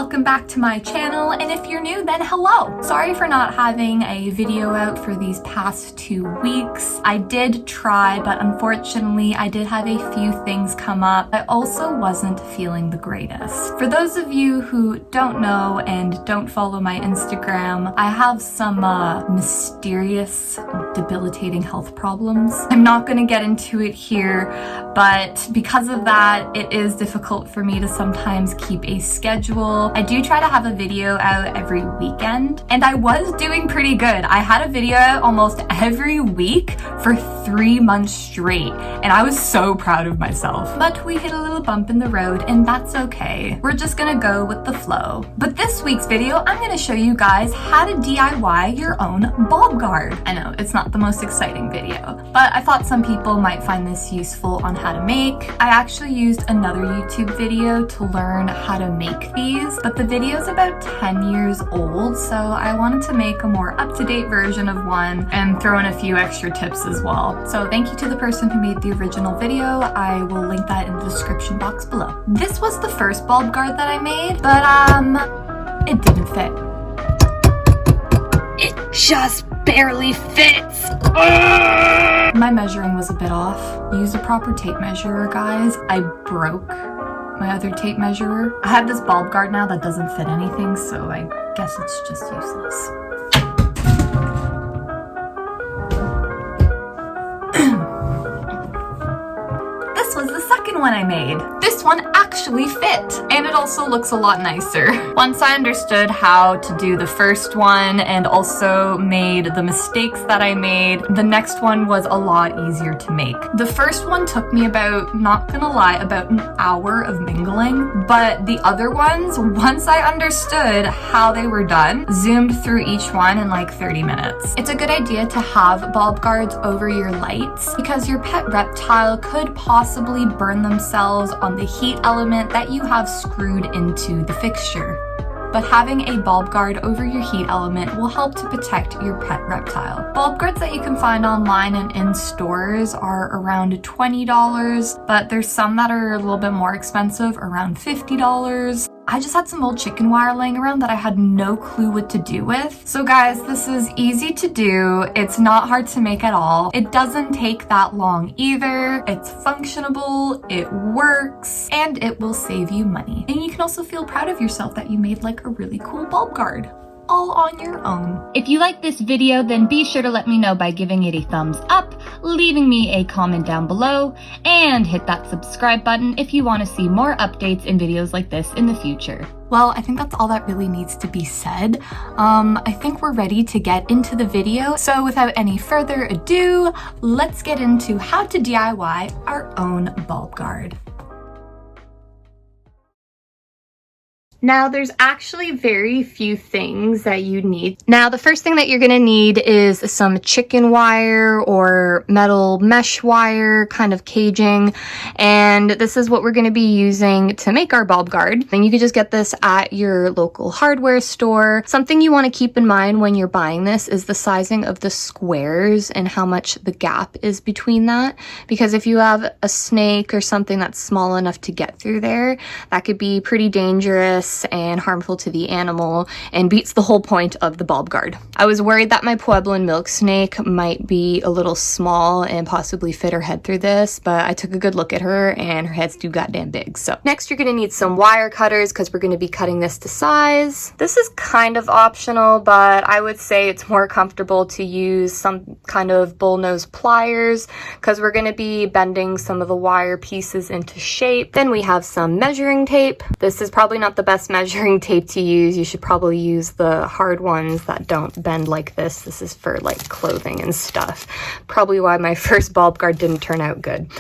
welcome back to my channel, and if you're new, then hello. Sorry for not having a video out for these past 2 weeks. I did try, but unfortunately I did have a few things come up. I also wasn't feeling the greatest. For those of you who don't know and don't follow my Instagram, I have some mysterious, debilitating health problems. I'm not gonna get into it here, but because of that, it is difficult for me to sometimes keep a schedule. I do try to have a video out every weekend, and I was doing pretty good. I had a video out almost every week for 3 months straight, and I was so proud of myself. But we hit a little bump in the road, and that's okay. We're just gonna go with the flow. But this week's video, I'm gonna show you guys how to DIY your own bulb guard. I know, it's not the most exciting video, but I thought some people might find this useful on how to make. I actually used another YouTube video to learn how to make these, but the video is about 10 years old, so I wanted to make a more up-to-date version of one and throw in a few extra tips as well. So thank you to the person who made the original video. I will link that in the description box below. This was the first bulb guard that I made, but it didn't fit. It just barely fits. My measuring was a bit off. Use a proper tape measure, guys. I broke my other tape measurer. I have this bulb guard now that doesn't fit anything, so I guess it's just useless. This was the second one I made. This one actually fit, and it also looks a lot nicer. Once I understood how to do the first one and also made the mistakes that I made, the next one was a lot easier to make. The first one took me about, not gonna lie, about an hour of mingling, but the other ones, once I understood how they were done, zoomed through each one in like 30 minutes. It's a good idea to have bulb guards over your lights because your pet reptile could possibly burn themselves on the heat element that you have screwed into the fixture. But having a bulb guard over your heat element will help to protect your pet reptile. Bulb guards that you can find online and in stores are around $20, but there's some that are a little bit more expensive, around $50. I just had some old chicken wire laying around that I had no clue what to do with. So guys, this is easy to do. It's not hard to make at all. It doesn't take that long either. It's functionable, it works, and it will save you money. And you can also feel proud of yourself that you made like a really cool bulb guard, all on your own. If you like this video, then be sure to let me know by giving it a thumbs up, leaving me a comment down below, and hit that subscribe button if you want to see more updates and videos like this in the future. Well, I think that's all that really needs to be said. I think we're ready to get into the video. So without any further ado, let's get into how to DIY our own bulb guard. Now, there's actually very few things that you need. Now, the first thing that you're gonna need is some chicken wire or metal mesh wire kind of caging. And this is what we're gonna be using to make our bulb guard. And you can just get this at your local hardware store. Something you wanna keep in mind when you're buying this is the sizing of the squares and how much the gap is between that. Because if you have a snake or something that's small enough to get through there, that could be pretty dangerous and harmful to the animal and beats the whole point of the bulb guard. I was worried that my Puebloan milk snake might be a little small and possibly fit her head through this, but I took a good look at her and her head's too goddamn big. So next you're gonna need some wire cutters because we're gonna be cutting this to size. This is kind of optional, but I would say it's more comfortable to use some kind of bullnose pliers because we're gonna be bending some of the wire pieces into shape. Then we have some measuring tape. This is probably not the best measuring tape to use. You should probably use the hard ones that don't bend like this. This is for like clothing and stuff. Probably why my first bulb guard didn't turn out good.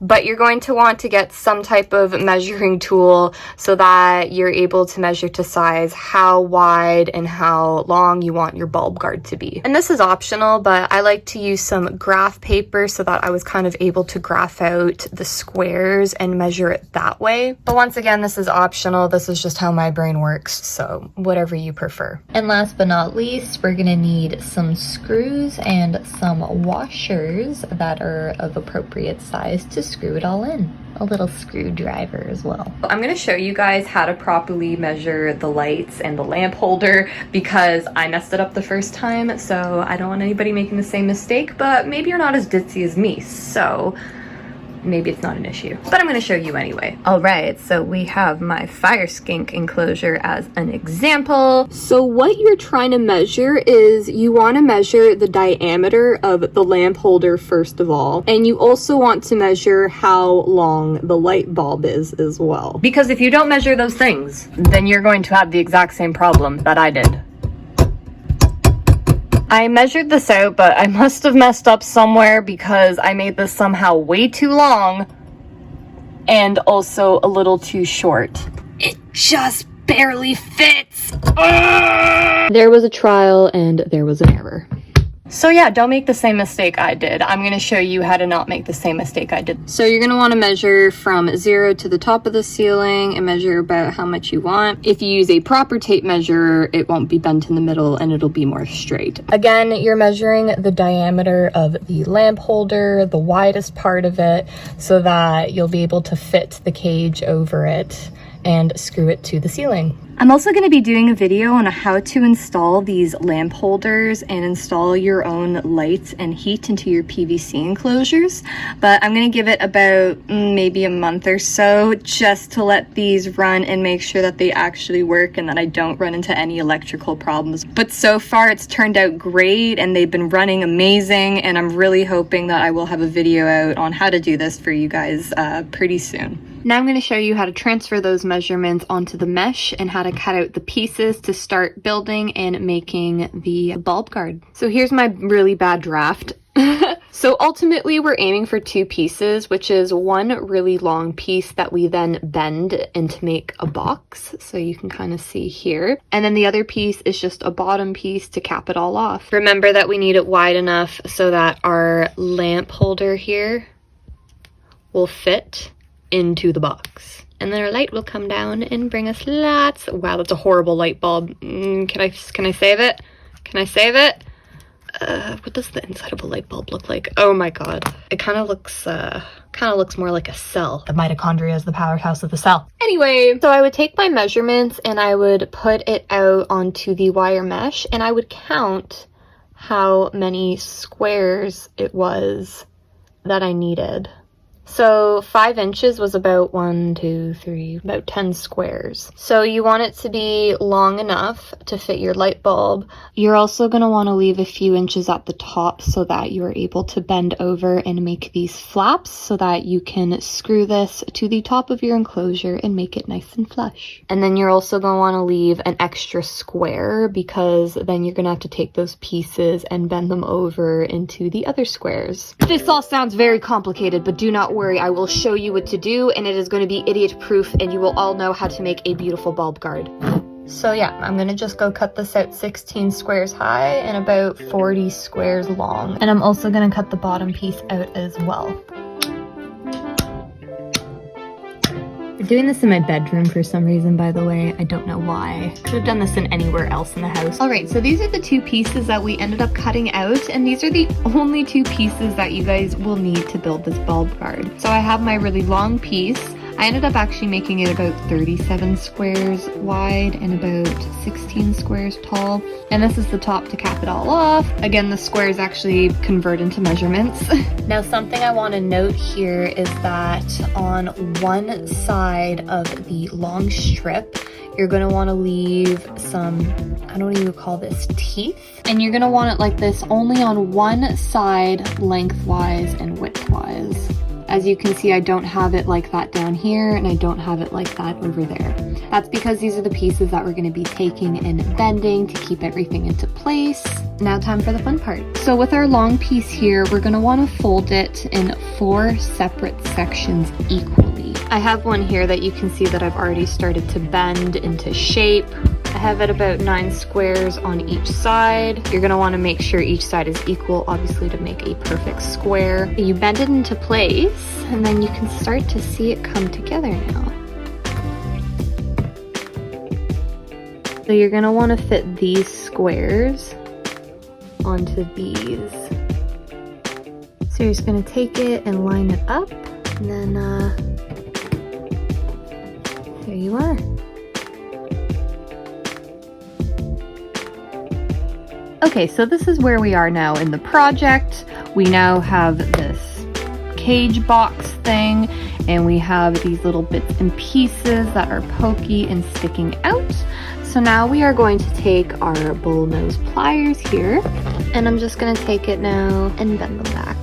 But you're going to want to get some type of measuring tool so that you're able to measure to size how wide and how long you want your bulb guard to be. And this is optional, but I like to use some graph paper so that I was kind of able to graph out the squares and measure it that way. But once again, this is optional. This is just how my brain works, so whatever you prefer. And last but not least, we're gonna need some screws and some washers that are of appropriate size to screw it all in. A little screwdriver as well. I'm gonna show you guys how to properly measure the lights and the lamp holder because I messed it up the first time, so I don't want anybody making the same mistake, but maybe you're not as ditzy as me, so maybe it's not an issue, but I'm gonna show you anyway. All right, so we have my fire skink enclosure as an example. So what you're trying to measure is you want to measure the diameter of the lamp holder first of all, and you also want to measure how long the light bulb is as well. Because if you don't measure those things, then you're going to have the exact same problem that I did. I measured this out, but I must have messed up somewhere because I made this somehow way too long and also a little too short. It just barely fits. There was a trial and there was an error. So yeah, don't make the same mistake I did. I'm gonna show you how to not make the same mistake I did. So you're gonna wanna measure from 0 to the top of the ceiling and measure about how much you want. If you use a proper tape measure, it won't be bent in the middle and it'll be more straight. Again, you're measuring the diameter of the lamp holder, the widest part of it, so that you'll be able to fit the cage over it and screw it to the ceiling. I'm also going to be doing a video on how to install these lamp holders and install your own lights and heat into your PVC enclosures, but I'm going to give it about maybe a month or so just to let these run and make sure that they actually work and that I don't run into any electrical problems. But so far it's turned out great and they've been running amazing, and I'm really hoping that I will have a video out on how to do this for you guys pretty soon. Now I'm going to show you how to transfer those measurements onto the mesh and how to cut out the pieces to start building and making the bulb guard. So here's my really bad draft. So ultimately we're aiming for 2 pieces, which is one really long piece that we then bend and to make a box. So you can kind of see here. And then the other piece is just a bottom piece to cap it all off. Remember that we need it wide enough so that our lamp holder here will fit into the box, and then our light will come down and bring us lots. Wow, that's a horrible light bulb. Can I save it? Can I save it? What does the inside of a light bulb look like? Oh my god, it kind of looks more like a cell. The mitochondria is the powerhouse of the cell. Anyway, so I would take my measurements and I would put it out onto the wire mesh, and I would count how many squares it was that I needed. So 5 inches was about 1, 2, 3, about 10 squares. So you want it to be long enough to fit your light bulb. You're also going to want to leave a few inches at the top so that you're able to bend over and make these flaps so that you can screw this to the top of your enclosure and make it nice and flush. And then you're also going to want to leave an extra square because then you're going to have to take those pieces and bend them over into the other squares. This all sounds very complicated, but do not worry. I will show you what to do, and it is going to be idiot proof, and you will all know how to make a beautiful bulb guard. So yeah, I'm gonna just go cut this out 16 squares high and about 40 squares long. And I'm also gonna cut the bottom piece out as well. We're doing this in my bedroom for some reason, by the way. I don't know why. Could have done this in anywhere else in the house. All right, so these are the 2 pieces that we ended up cutting out, and these are the only 2 pieces that you guys will need to build this bulb guard. So I have my really long piece. I ended up actually making it about 37 squares wide and about 16 squares tall. And this is the top to cap it all off. Again, the squares actually convert into measurements. Now, something I want to note here is that on one side of the long strip, you're going to want to leave some, I don't even call this teeth. And you're going to want it like this only on one side, lengthwise and widthwise. As you can see, I don't have it like that down here, and I don't have it like that over there. That's because these are the pieces that we're going to be taking and bending to keep everything into place. Now time for the fun part. So with our long piece here, we're going to want to fold it in 4 separate sections equally. I have one here that you can see that I've already started to bend into shape. I have it about 9 squares on each side. You're going to want to make sure each side is equal, obviously, to make a perfect square. You bend it into place, and then you can start to see it come together now. So you're going to want to fit these squares onto these. So you're just going to take it and line it up And then there you are. Okay, so this is where we are now in the project. We now have this cage box thing, and we have these little bits and pieces that are pokey and sticking out. So now we are going to take our bullnose pliers here, and I'm just gonna take it now and bend them back.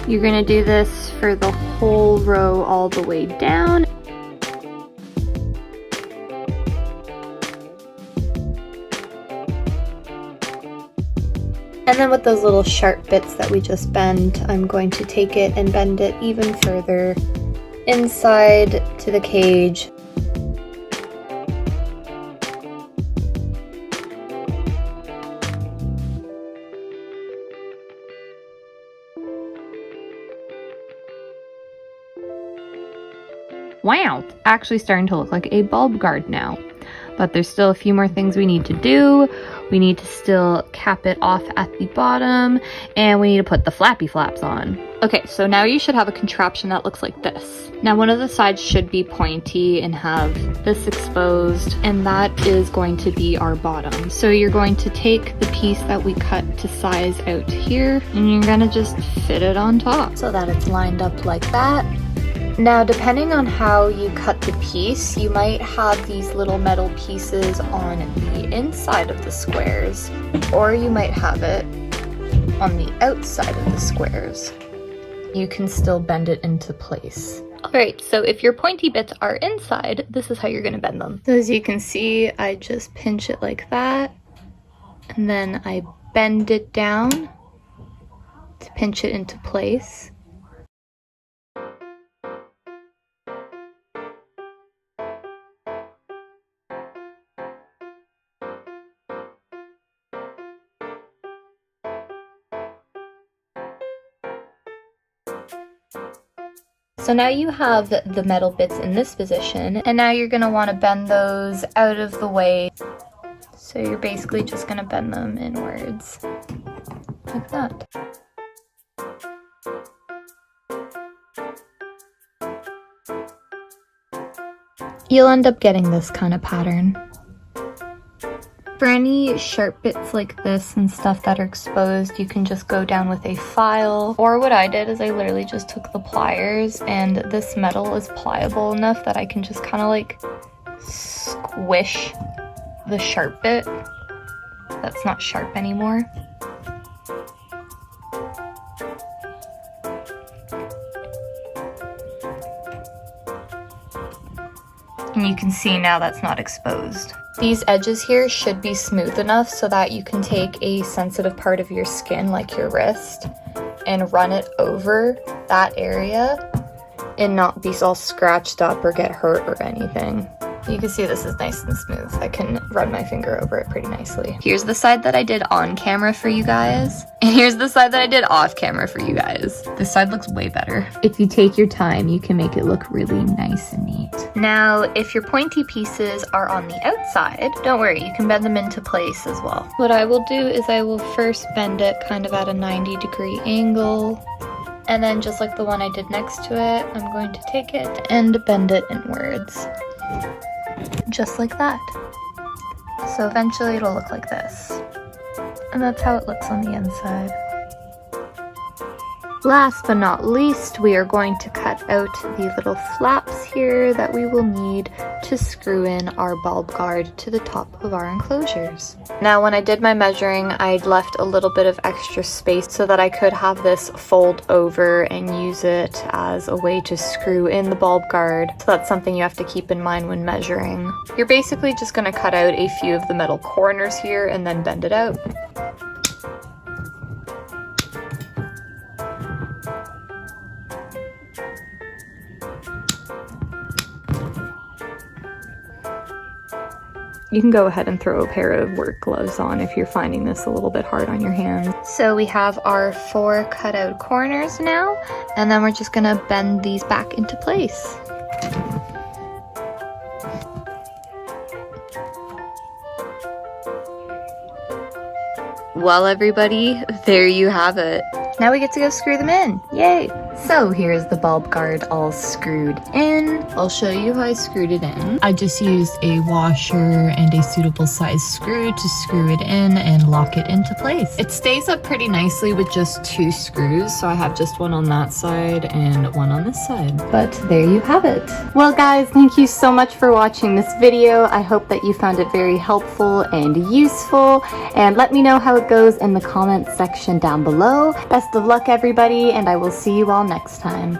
You're gonna do this for the whole row all the way down. And then with those little sharp bits that we just bent, I'm going to take it and bend it even further inside to the cage. Wow, it's actually starting to look like a bulb guard now. But there's still a few more things we need to do. We need to still cap it off at the bottom, and we need to put the flappy flaps on. Okay, so now you should have a contraption that looks like this. Now one of the sides should be pointy and have this exposed, and that is going to be our bottom. So you're going to take the piece that we cut to size out here, and you're gonna just fit it on top so that it's lined up like that. Now, depending on how you cut the piece, you might have these little metal pieces on the inside of the squares, or you might have it on the outside of the squares. You can still bend it into place. Alright, so if your pointy bits are inside, this is how you're gonna bend them. So as you can see, I just pinch it like that, and then I bend it down to pinch it into place. So now you have the metal bits in this position, and now you're gonna wanna bend those out of the way. So you're basically just gonna bend them inwards, like that. You'll end up getting this kind of pattern. For any sharp bits like this and stuff that are exposed, you can just go down with a file. Or what I did is I literally just took the pliers, and this metal is pliable enough that I can just kind of like squish the sharp bit that's not sharp anymore. And you can see now that's not exposed. These edges here should be smooth enough so that you can take a sensitive part of your skin, like your wrist, and run it over that area and not be all scratched up or get hurt or anything. You can see this is nice and smooth. I can run my finger over it pretty nicely. Here's the side that I did on camera for you guys, and here's the side that I did off camera for you guys. This side looks way better. If you take your time, you can make it look really nice and neat. Now, if your pointy pieces are on the outside, don't worry, you can bend them into place as well. What I will do is I will first bend it kind of at a 90-degree angle, and then just like the one I did next to it, I'm going to take it and bend it inwards. Just like that. So eventually it'll look like this. And that's how it looks on the inside. Last but not least, we are going to cut out the little flaps here that we will need to screw in our bulb guard to the top of our enclosures. Now, when I did my measuring, I'd left a little bit of extra space so that I could have this fold over and use it as a way to screw in the bulb guard. So that's something you have to keep in mind when measuring. You're basically just going to cut out a few of the metal corners here and then bend it out. You can go ahead and throw a pair of work gloves on if you're finding this a little bit hard on your hands. So we have our 4 cutout corners now, and then we're just gonna bend these back into place. Well, everybody, there you have it. Now we get to go screw them in. Yay! So here's the bulb guard all screwed in. I'll show you how I screwed it in. I just used a washer and a suitable size screw to screw it in and lock it into place. It stays up pretty nicely with just 2 screws, so I have just one on that side and one on this side. But there you have it. Well guys, thank you so much for watching this video. I hope that you found it very helpful and useful, and let me know how it goes in the comments section down below. Best of luck everybody, and I will see you all next time.